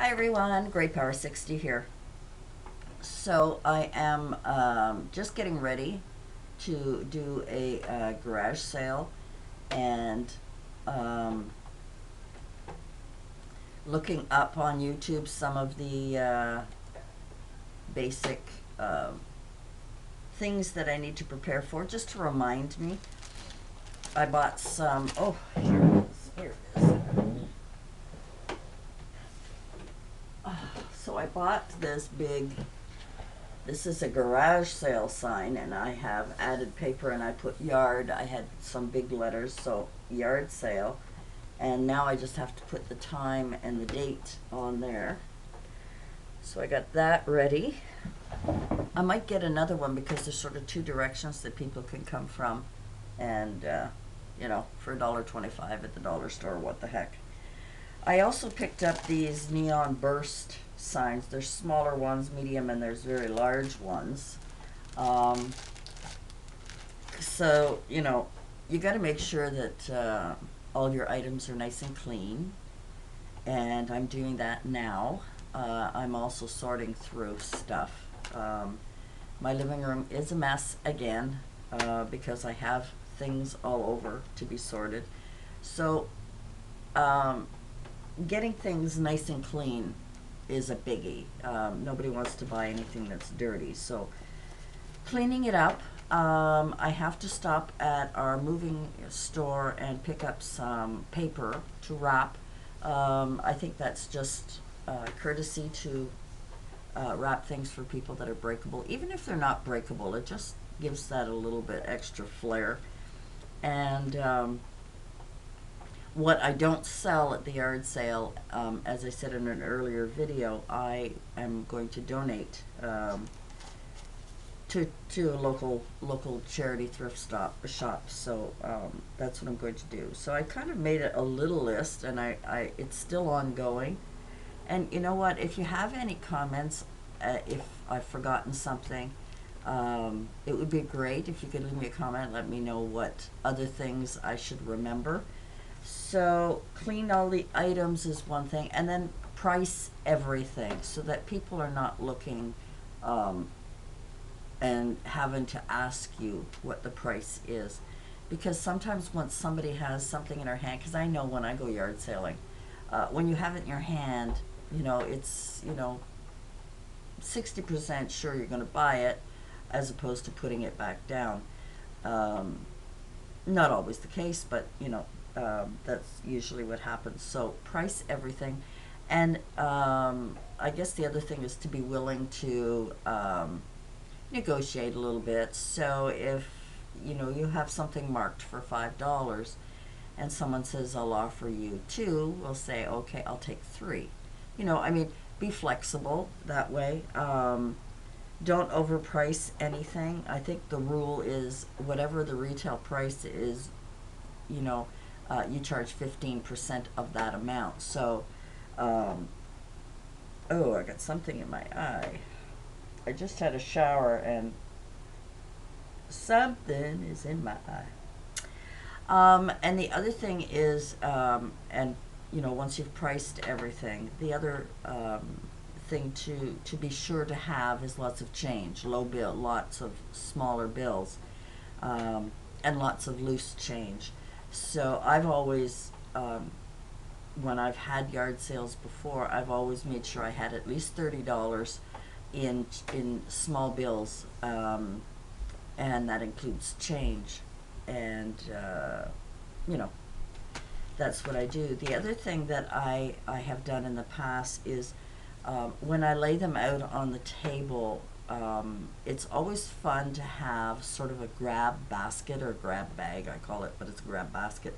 Hi everyone, Great Power 60 here. So I am just getting ready to do a garage sale and um, looking up on YouTube some of the basic things that I need to prepare for, just to remind me. I bought some, oh, here it is. So I bought this is a garage sale sign, and I have added paper and I put yard. I had some big letters, so yard sale. And now I just have to put the time and the date on there. So I got that ready. I might get another one because there's sort of two directions that people can come from. And, for $1.25 at the dollar store, what the heck. I also picked up these neon burst signs. There's smaller ones, medium, and there's very large ones. Um, so, you got to make sure that all your items are nice and clean. And I'm doing that now. I'm also sorting through stuff. My living room is a mess again because I have things all over to be sorted. So, um, getting things nice and clean is a biggie. Nobody wants to buy anything that's dirty. So cleaning it up, I have to stop at our moving store and pick up some paper to wrap. I think that's just courtesy to wrap things for people that are breakable. Even if they're not breakable, it just gives that a little bit extra flair. And what I don't sell at the yard sale, as I said in an earlier video, I am going to donate to a local charity thrift shop. So that's what I'm going to do. So I kind of made a little list, and it's still ongoing. And you know what? If you have any comments, if I've forgotten something, it would be great if you could leave me a comment. Let me know what other things I should remember. So clean all the items is one thing, and then price everything so that people are not looking and having to ask you what the price is. Because sometimes once somebody has something in their hand, because I know when I go yard sailing, when you have it in your hand, it's 60% sure you're going to buy it, as opposed to putting it back down. Um, Not always the case, but that's usually what happens. So price everything, and I guess the other thing is to be willing to negotiate a little bit. So if you have something marked for $5, and someone says I'll offer you two, we'll say okay, I'll take three. I mean, be flexible that way. Don't overprice anything. I think the rule is whatever the retail price is, you know, you charge 15% of that amount. So, um, oh, I got something in my eye. I just had a shower and something is in my eye. And the other thing is, and once you've priced everything, the other thing to be sure to have is lots of change, low bill, lots of smaller bills, and lots of loose change. So I've always, when I've had yard sales before, I've always made sure I had at least $30 in small bills, and that includes change, and you know that's what I do. The other thing that I have done in the past is when I lay them out on the table, it's always fun to have sort of a grab basket or grab bag, I call it, but it's a grab basket,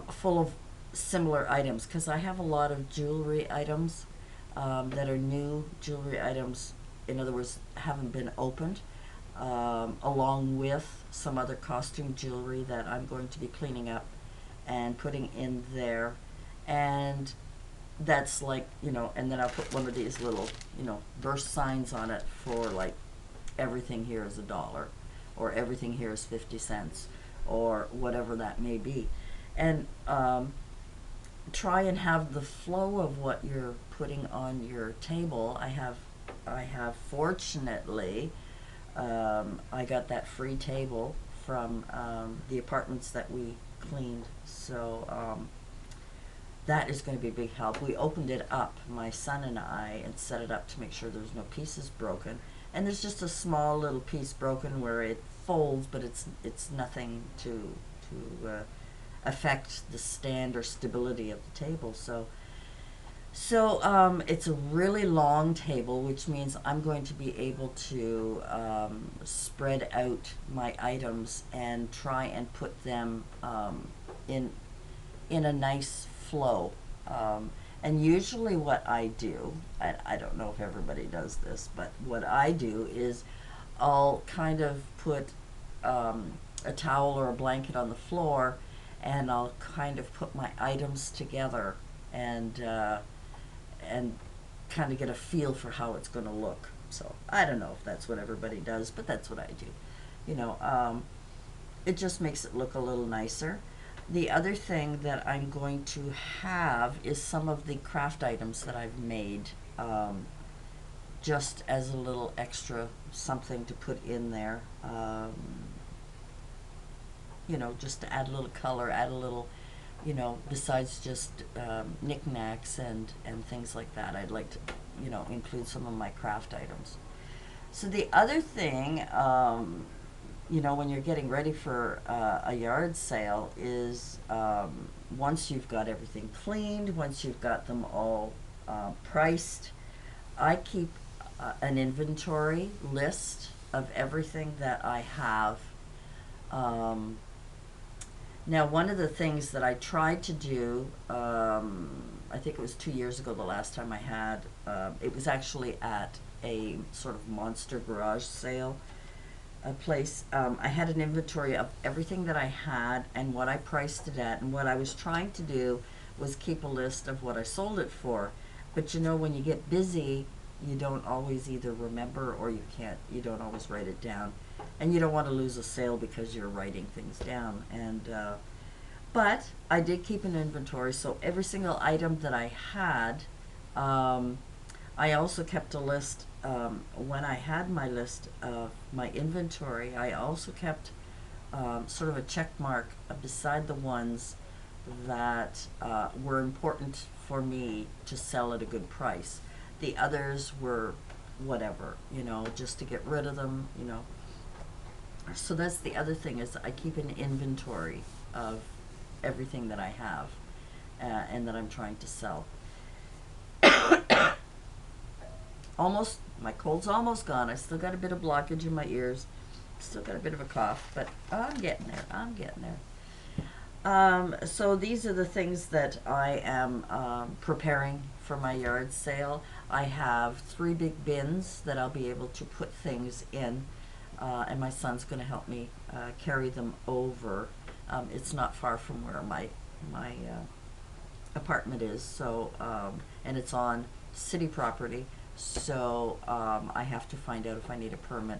full of similar items, because I have a lot of jewelry items that are new jewelry items, in other words, haven't been opened, along with some other costume jewelry that I'm going to be cleaning up and putting in there. And that's like, and then I'll put one of these little, burst signs on it for like, everything here is $1, or everything here is 50 cents, or whatever that may be. And try and have the flow of what you're putting on your table. I have fortunately, I got that free table from the apartments that we cleaned, so that is going to be a big help. We opened it up, my son and I, and set it up to make sure there's no pieces broken. And there's just a small little piece broken where it folds, but it's nothing to affect the stand or stability of the table. So it's a really long table, which means I'm going to be able to spread out my items and try and put them in a nice flow. And usually what I do, I don't know if everybody does this, but what I do is I'll kind of put a towel or a blanket on the floor, and I'll kind of put my items together and kind of get a feel for how it's going to look. So I don't know if that's what everybody does, but that's what I do. You know, it just makes it look a little nicer. The other thing that I'm going to have is some of the craft items that I've made, just as a little extra something to put in there. You know, just to add a little color, add a little, you know, besides just knickknacks and things like that. I'd like to, you know, include some of my craft items. So the other thing, you know, when you're getting ready for a yard sale is once you've got everything cleaned, once you've got them all priced, I keep an inventory list of everything that I have. Now, one of the things that I tried to do, I think it was 2 years ago the last time I had, it was actually at a sort of monster garage sale, a place. I had an inventory of everything that I had and what I priced it at, and what I was trying to do was keep a list of what I sold it for. But you know, when you get busy, you don't always either remember or you don't always write it down. And you don't want to lose a sale because you're writing things down. But I did keep an inventory, so every single item that I had, I also kept a list. When I had my list of my inventory, I also kept sort of a check mark beside the ones that were important for me to sell at a good price. The others were whatever, you know, just to get rid of them, you know. So that's the other thing, is I keep an inventory of everything that I have and that I'm trying to sell. My cold's almost gone. I still got a bit of blockage in my ears. Still got a bit of a cough, but I'm getting there. So these are the things that I am preparing for my yard sale. I have 3 big bins that I'll be able to put things in. And my son's going to help me carry them over. It's not far from where my apartment is, so and it's on city property, so I have to find out if I need a permit.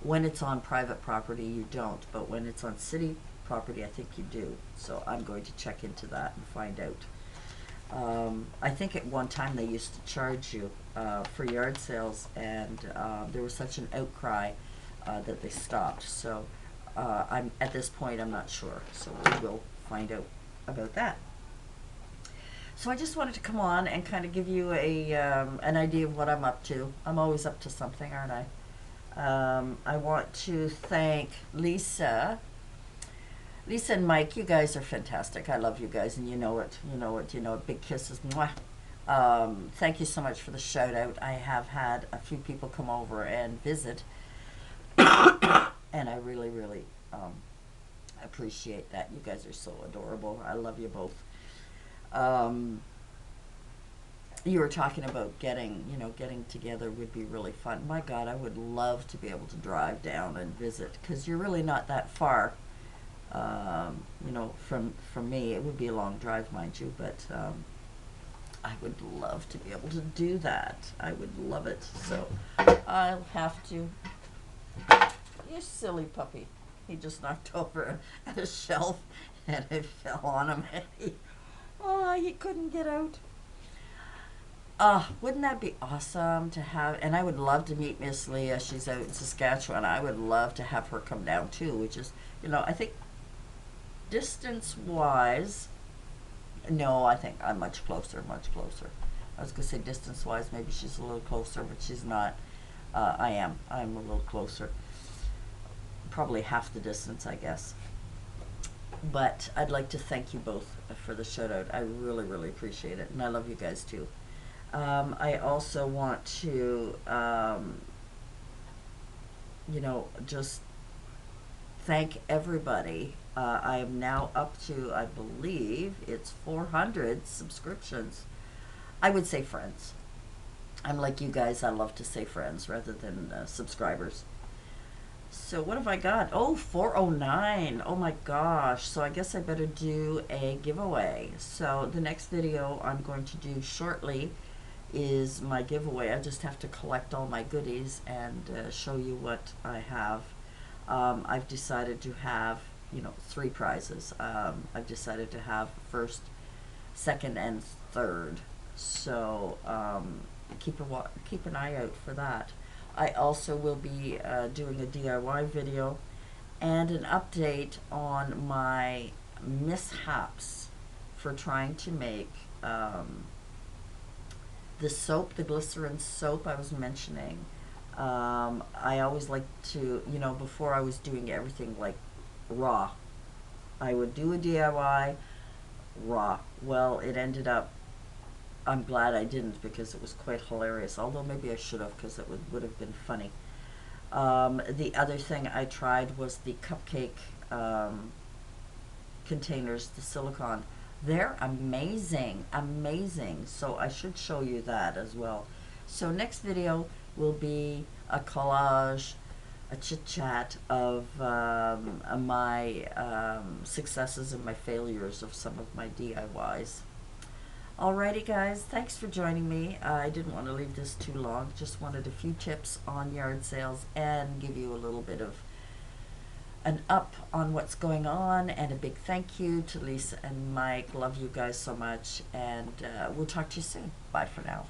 When it's on private property, you don't, but when it's on city property, I think you do. So I'm going to check into that and find out. I think at one time they used to charge you for yard sales, and there was such an outcry that they stopped. So I'm at this point, I'm not sure. So we will find out about that. So I just wanted to come on and kind of give you an idea of what I'm up to. I'm always up to something, aren't I? I want to thank Lisa. Lisa and Mike, you guys are fantastic. I love you guys, and you know it. You know it. You know it. Big kisses. Mwah. Thank you so much for the shout out. I have had a few people come over and visit. And I really, really appreciate that. You guys are so adorable. I love you both. You were talking about getting together would be really fun. My God, I would love to be able to drive down and visit, because you're really not that far, from me. It would be a long drive, mind you, but I would love to be able to do that. I would love it. So I'll have to. You silly puppy. He just knocked over a shelf and it fell on him. Oh, why he couldn't get out. Wouldn't that be awesome to have? And I would love to meet Miss Leah. She's out in Saskatchewan. I would love to have her come down too, which is, I think distance wise, no, I think I'm much closer, much closer. I was going to say distance wise, maybe she's a little closer, but she's not. I am. I'm a little closer. Probably half the distance, I guess. But I'd like to thank you both for the shout out. I really, really appreciate it. And I love you guys too. I also want to, just thank everybody. I am now up to, I believe, it's 400 subscriptions. I would say friends. I'm like you guys, I love to say friends rather than subscribers. So what have I got? Oh, 409. Oh my gosh. So I guess I better do a giveaway. So the next video I'm going to do shortly is my giveaway. I just have to collect all my goodies and show you what I have. I've decided to have, 3 prizes. I've decided to have first, second, and third. So keep an eye out for that. I also will be doing a DIY video and an update on my mishaps for trying to make the soap, the glycerin soap I was mentioning. I always like to, before I was doing everything like raw. I would do a DIY raw. Well, it ended up, I'm glad I didn't because it was quite hilarious. Although maybe I should have because it would have been funny. The other thing I tried was the cupcake containers, the silicone. They're amazing, amazing. So I should show you that as well. So next video will be a collage, a chit-chat of my successes and my failures of some of my DIYs. Alrighty guys, thanks for joining me. I didn't want to leave this too long, just wanted a few tips on yard sales and give you a little bit of an up on what's going on, and a big thank you to Lisa and Mike. Love you guys so much, and we'll talk to you soon. Bye for now.